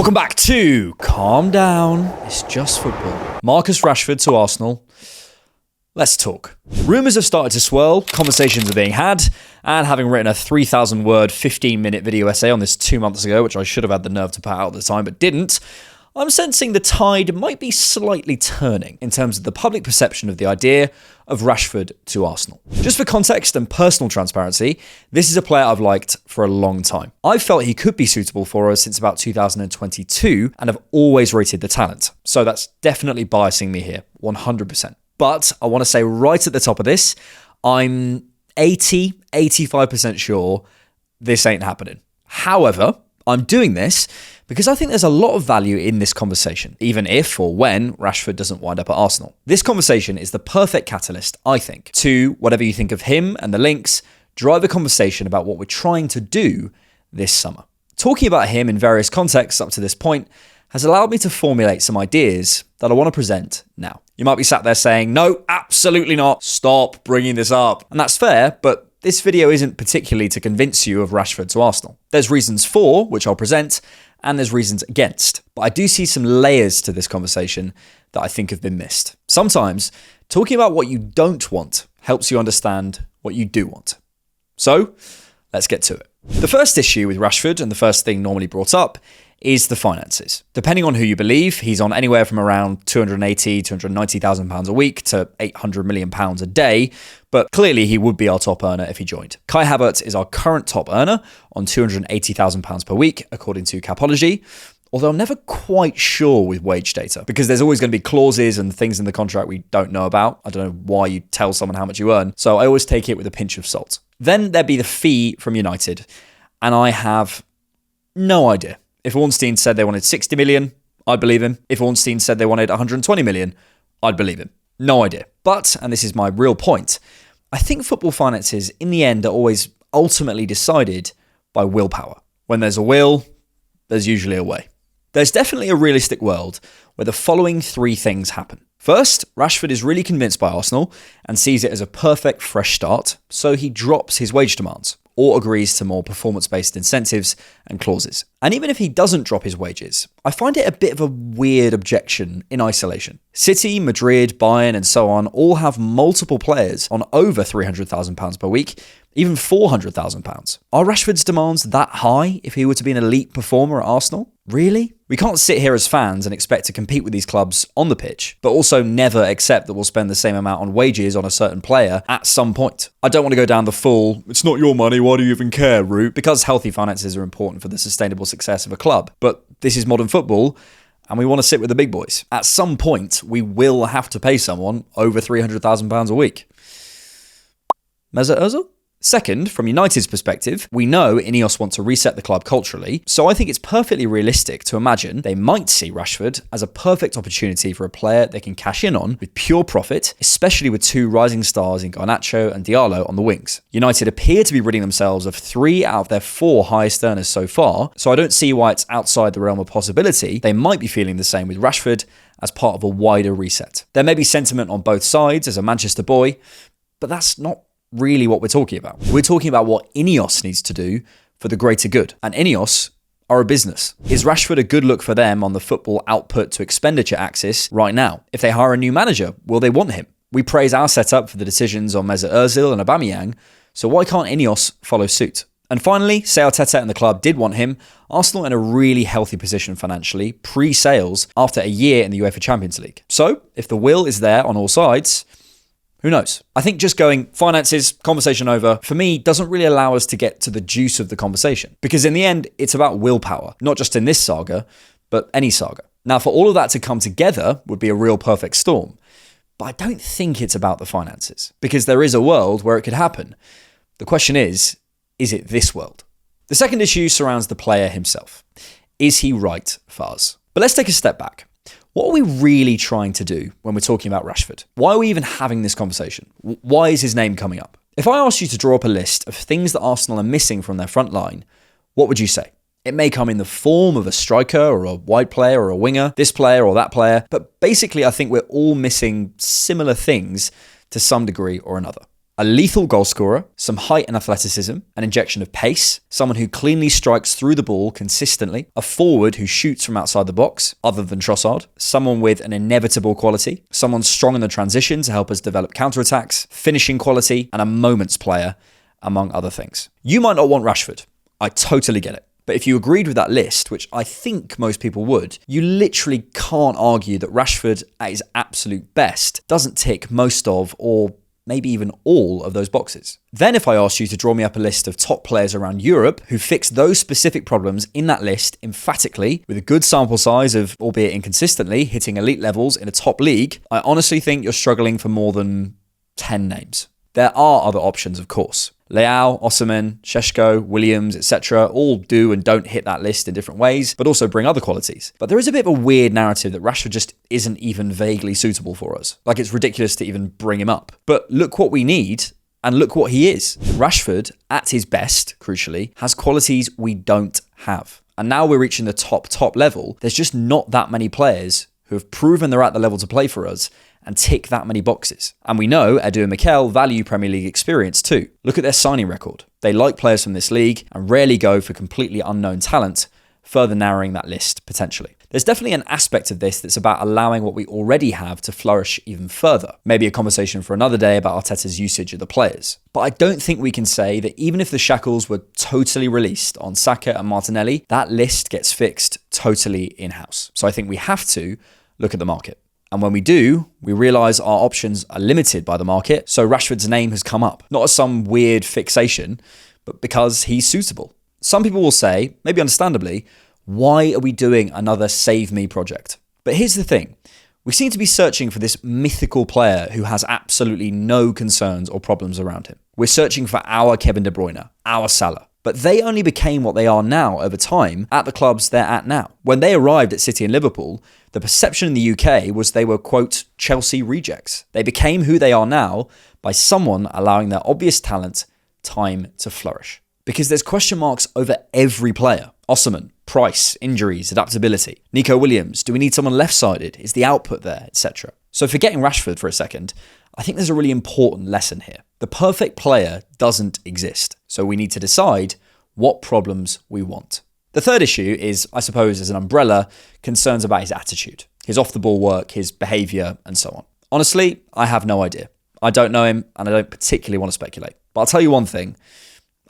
Welcome back to Calm Down, It's Just Football. Marcus Rashford to Arsenal. Let's talk. Rumours have started to swirl, conversations are being had, and having written a 3,000-word, 15-minute video essay on this 2 months ago, which I should have had the nerve to put out at the time but didn't, I'm sensing the tide might be slightly turning in terms of the public perception of the idea of Rashford to Arsenal. Just for context and personal transparency, this is a player I've liked for a long time. I've felt he could be suitable for us since about 2022 and have always rated the talent. So that's definitely biasing me here, 100%. But I want to say right at the top of this, I'm 85% sure this ain't happening. However, I'm doing this because I think there's a lot of value in this conversation, even if or when Rashford doesn't wind up at Arsenal. This conversation is the perfect catalyst, I think, to whatever you think of him and the links, drive a conversation about what we're trying to do this summer. Talking about him in various contexts up to this point has allowed me to formulate some ideas that I want to present now. You might be sat there saying, no, absolutely not. Stop bringing this up. And that's fair, but this video isn't particularly to convince you of Rashford to Arsenal. There's reasons for, which I'll present, and there's reasons against. But I do see some layers to this conversation that I think have been missed. Sometimes talking about what you don't want helps you understand what you do want. So let's get to it. The first issue with Rashford, and the first thing normally brought up, is the finances. Depending on who you believe, he's on anywhere from around £280,000, £290,000 a week to £800 million a day, but clearly he would be our top earner if he joined. Kai Havertz is our current top earner on £280,000 per week, according to Capology, although I'm never quite sure with wage data, because there's always going to be clauses and things in the contract we don't know about. I don't know why you tell someone how much you earn, so I always take it with a pinch of salt. Then there'd be the fee from United, and I have no idea. If Ornstein said they wanted 60 million, I'd believe him. If Ornstein said they wanted 120 million, I'd believe him. No idea. But, and this is my real point, I think football finances in the end are always ultimately decided by willpower. When there's a will, there's usually a way. There's definitely a realistic world where the following three things happen. First, Rashford is really convinced by Arsenal and sees it as a perfect fresh start, so he drops his wage demands or agrees to more performance-based incentives and clauses. And even if he doesn't drop his wages, I find it a bit of a weird objection in isolation. City, Madrid, Bayern, and so on all have multiple players on over £300,000 per week, even £400,000. Are Rashford's demands that high if he were to be an elite performer at Arsenal? Really? We can't sit here as fans and expect to compete with these clubs on the pitch, but also never accept that we'll spend the same amount on wages on a certain player at some point. I don't want to go down the full, it's not your money, why do you even care route, because healthy finances are important for the sustainable success of a club. But this is modern football, and we want to sit with the big boys. At some point, we will have to pay someone over £300,000 a week. Mesut Ozil? Second, from United's perspective, we know Ineos want to reset the club culturally, so I think it's perfectly realistic to imagine they might see Rashford as a perfect opportunity for a player they can cash in on with pure profit, especially with two rising stars in Garnacho and Diallo on the wings. United appear to be ridding themselves of 3 out of their 4 highest earners so far, so I don't see why it's outside the realm of possibility they might be feeling the same with Rashford as part of a wider reset. There may be sentiment on both sides as a Manchester boy, but that's not really what we're talking about. We're talking about what Ineos needs to do for the greater good. And Ineos are a business. Is Rashford a good look for them on the football output to expenditure axis right now? If they hire a new manager, will they want him? We praise our setup for the decisions on Mesut Ozil and Aubameyang, so why can't Ineos follow suit? And finally, say Arteta and the club did want him, Arsenal in a really healthy position financially, pre-sales, after a year in the UEFA Champions League. So, if the will is there on all sides, who knows? I think just going finances, conversation over, for me, doesn't really allow us to get to the juice of the conversation. Because in the end, it's about willpower, not just in this saga, but any saga. Now, for all of that to come together would be a real perfect storm. But I don't think it's about the finances, because there is a world where it could happen. The question is it this world? The second issue surrounds the player himself. Is he right for us? But let's take a step back. What are we really trying to do when we're talking about Rashford? Why are we even having this conversation? Why is his name coming up? If I asked you to draw up a list of things that Arsenal are missing from their front line, what would you say? It may come in the form of a striker or a wide player or a winger, this player or that player, but basically I think we're all missing similar things to some degree or another. A lethal goal scorer, some height and athleticism, an injection of pace, someone who cleanly strikes through the ball consistently, a forward who shoots from outside the box, other than Trossard, someone with an inevitable quality, someone strong in the transition to help us develop counterattacks, finishing quality, and a moments player, among other things. You might not want Rashford. I totally get it. But if you agreed with that list, which I think most people would, you literally can't argue that Rashford, at his absolute best, doesn't tick most of, or maybe even all of those boxes. Then if I asked you to draw me up a list of top players around Europe who fix those specific problems in that list emphatically, with a good sample size of, albeit inconsistently, hitting elite levels in a top league, I honestly think you're struggling for more than 10 names. There are other options, of course. Leao, Osimhen, Šeško, Williams, etc. all do and don't hit that list in different ways, but also bring other qualities. But there is a bit of a weird narrative that Rashford just isn't even vaguely suitable for us. Like, it's ridiculous to even bring him up. But look what we need, and look what he is. Rashford, at his best, crucially, has qualities we don't have. And now we're reaching the top level. There's just not that many players who have proven they're at the level to play for us and tick that many boxes. And we know Edu and Mikel value Premier League experience too. Look at their signing record. They like players from this league and rarely go for completely unknown talent, further narrowing that list potentially. There's definitely an aspect of this that's about allowing what we already have to flourish even further. Maybe a conversation for another day about Arteta's usage of the players. But I don't think we can say that even if the shackles were totally released on Saka and Martinelli, that list gets fixed totally in-house. So I think we have to look at the market. And when we do, we realise our options are limited by the market, so Rashford's name has come up, not as some weird fixation, but because he's suitable. Some people will say, maybe understandably, why are we doing another Save Me project? But here's the thing, we seem to be searching for this mythical player who has absolutely no concerns or problems around him. We're searching for our Kevin De Bruyne, our Salah. But they only became what they are now over time at the clubs they're at now. When they arrived at City and Liverpool, the perception in the UK was they were, quote, Chelsea rejects. They became who they are now by someone allowing their obvious talent time to flourish. Because there's question marks over every player. Osimhen, price, injuries, adaptability. Nico Williams, do we need someone left-sided? Is the output there, etc.? So forgetting Rashford for a second, I think there's a really important lesson here. The perfect player doesn't exist, so we need to decide what problems we want. The third issue is, I suppose as an umbrella, concerns about his attitude, his off-the-ball work, his behaviour, and so on. Honestly, I have no idea. I don't know him, and I don't particularly want to speculate. But I'll tell you one thing,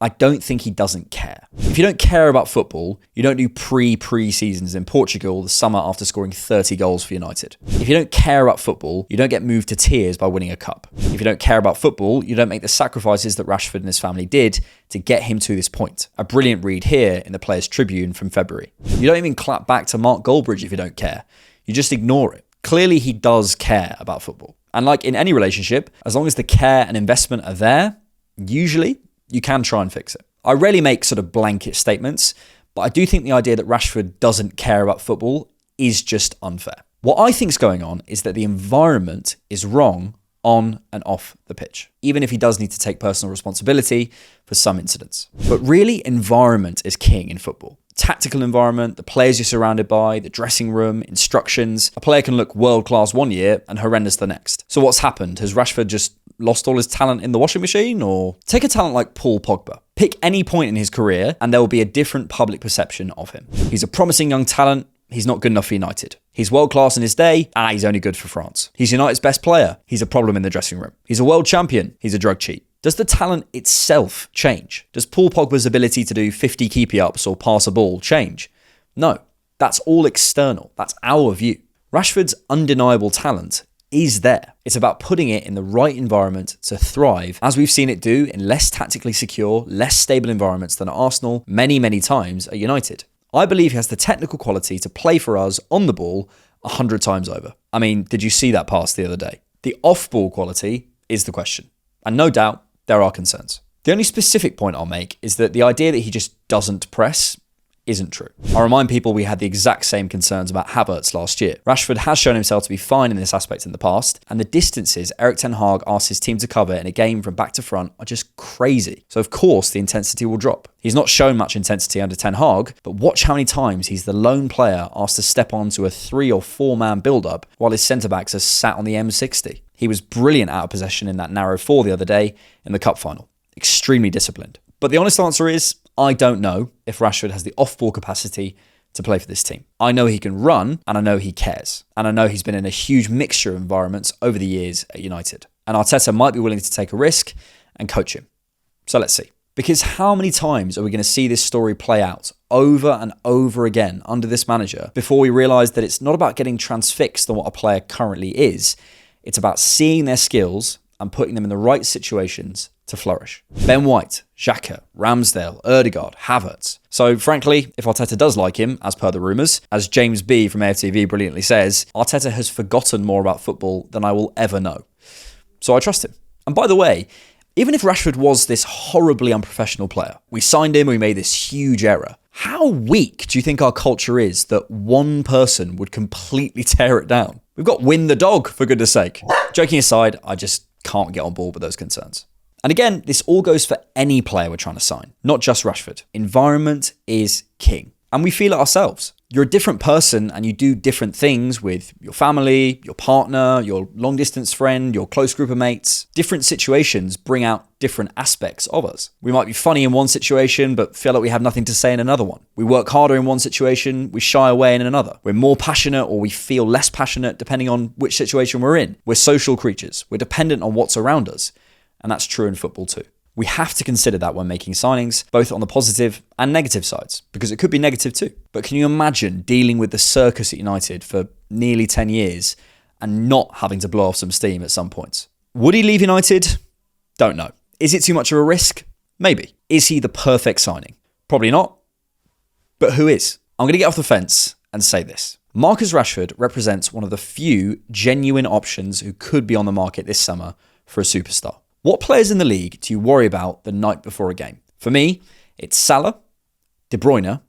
I don't think he doesn't care. If you don't care about football, you don't do pre-seasons in Portugal the summer after scoring 30 goals for United. If you don't care about football, you don't get moved to tears by winning a cup. If you don't care about football, you don't make the sacrifices that Rashford and his family did to get him to this point. A brilliant read here in the Players' Tribune from February. You don't even clap back to Mark Goldbridge if you don't care. You just ignore it. Clearly he does care about football. And like in any relationship, as long as the care and investment are there, usually you can try and fix it. I rarely make sort of blanket statements, but I do think the idea that Rashford doesn't care about football is just unfair. What I think is going on is that the environment is wrong on and off the pitch, even if he does need to take personal responsibility for some incidents. But really, environment is king in football. Tactical environment, the players you're surrounded by, the dressing room, instructions. A player can look world-class one year and horrendous the next. So what's happened? Has Rashford just lost all his talent in the washing machine? Or take a talent like Paul Pogba. Pick any point in his career and there will be a different public perception of him. He's a promising young talent. He's not good enough for United. He's world-class in his day. He's only good for France. He's United's best player. He's a problem in the dressing room. He's a world champion. He's a drug cheat. Does the talent itself change? Does Paul Pogba's ability to do 50 keepy-ups or pass a ball change? No. That's all external. That's our view. Rashford's undeniable talent is there. It's about putting it in the right environment to thrive, as we've seen it do in less tactically secure, less stable environments than at Arsenal, many times at United. I believe he has the technical quality to play for us on the ball 100 times over. I mean, did you see that pass the other day? The off-ball quality is the question. And no doubt, there are concerns. The only specific point I'll make is that the idea that he just doesn't press isn't true. I remind people we had the exact same concerns about Havertz last year. Rashford has shown himself to be fine in this aspect in the past, and the distances Erik ten Hag asks his team to cover in a game from back to front are just crazy. So of course the intensity will drop. He's not shown much intensity under ten Hag, but watch how many times he's the lone player asked to step onto a 3 or 4 man build-up while his centre-backs are sat on the M60. He was brilliant out of possession in that narrow 4 the other day in the cup final. Extremely disciplined. But the honest answer is, I don't know if Rashford has the off-ball capacity to play for this team. I know he can run, and I know he cares. And I know he's been in a huge mixture of environments over the years at United. And Arteta might be willing to take a risk and coach him. So let's see. Because how many times are we going to see this story play out over and over again under this manager before we realise that it's not about getting transfixed on what a player currently is. It's about seeing their skills and putting them in the right situations to flourish. Ben White, Xhaka, Ramsdale, Ødegaard, Havertz. So frankly, if Arteta does like him, as per the rumours, as James B from AFTV brilliantly says, Arteta has forgotten more about football than I will ever know. So I trust him. And by the way, even if Rashford was this horribly unprofessional player, we signed him, we made this huge error, how weak do you think our culture is that one person would completely tear it down? We've got Win the dog, for goodness sake. Joking aside, I just can't get on board with those concerns. And again, this all goes for any player we're trying to sign, not just Rashford. Environment is king. And we feel it ourselves. You're a different person and you do different things with your family, your partner, your long distance friend, your close group of mates. Different situations bring out different aspects of us. We might be funny in one situation, but feel like we have nothing to say in another one. We work harder in one situation, we shy away in another. We're more passionate or we feel less passionate depending on which situation we're in. We're social creatures. We're dependent on what's around us. And that's true in football too. We have to consider that when making signings, both on the positive and negative sides, because it could be negative too. But can you imagine dealing with the circus at United for nearly 10 years and not having to blow off some steam at some points? Would he leave United? Don't know. Is it too much of a risk? Maybe. Is he the perfect signing? Probably not. But who is? I'm going to get off the fence and say this. Marcus Rashford represents one of the few genuine options who could be on the market this summer for a superstar. What players in the league do you worry about the night before a game? For me, it's Salah, De Bruyne,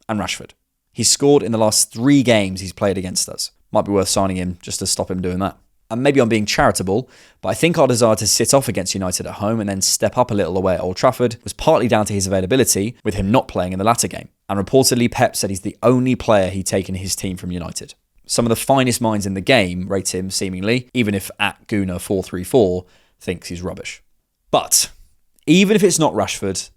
and Rashford. He's scored in the last 3 games he's played against us. Might be worth signing him just to stop him doing that. And maybe I'm being charitable, but I think our desire to sit off against United at home and then step up a little away at Old Trafford was partly down to his availability, with him not playing in the latter game. And reportedly, Pep said he's the only player he'd taken his team from United. Some of the finest minds in the game rate him seemingly, even if @Guna434 thinks he's rubbish. But even if it's not Rashford,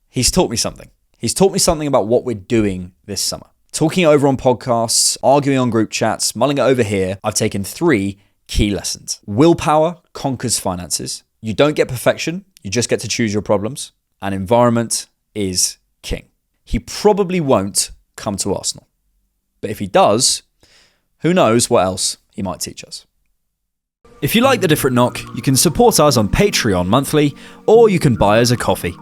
he's taught me something. He's taught me something about what we're doing this summer. Talking it over on podcasts, arguing on group chats, mulling it over here, I've taken 3 key lessons. Willpower conquers finances. You don't get perfection, you just get to choose your problems. And environment is king. He probably won't come to Arsenal. But if he does, who knows what else he might teach us. If you like The Different Knock, you can support us on Patreon monthly, or you can buy us a coffee.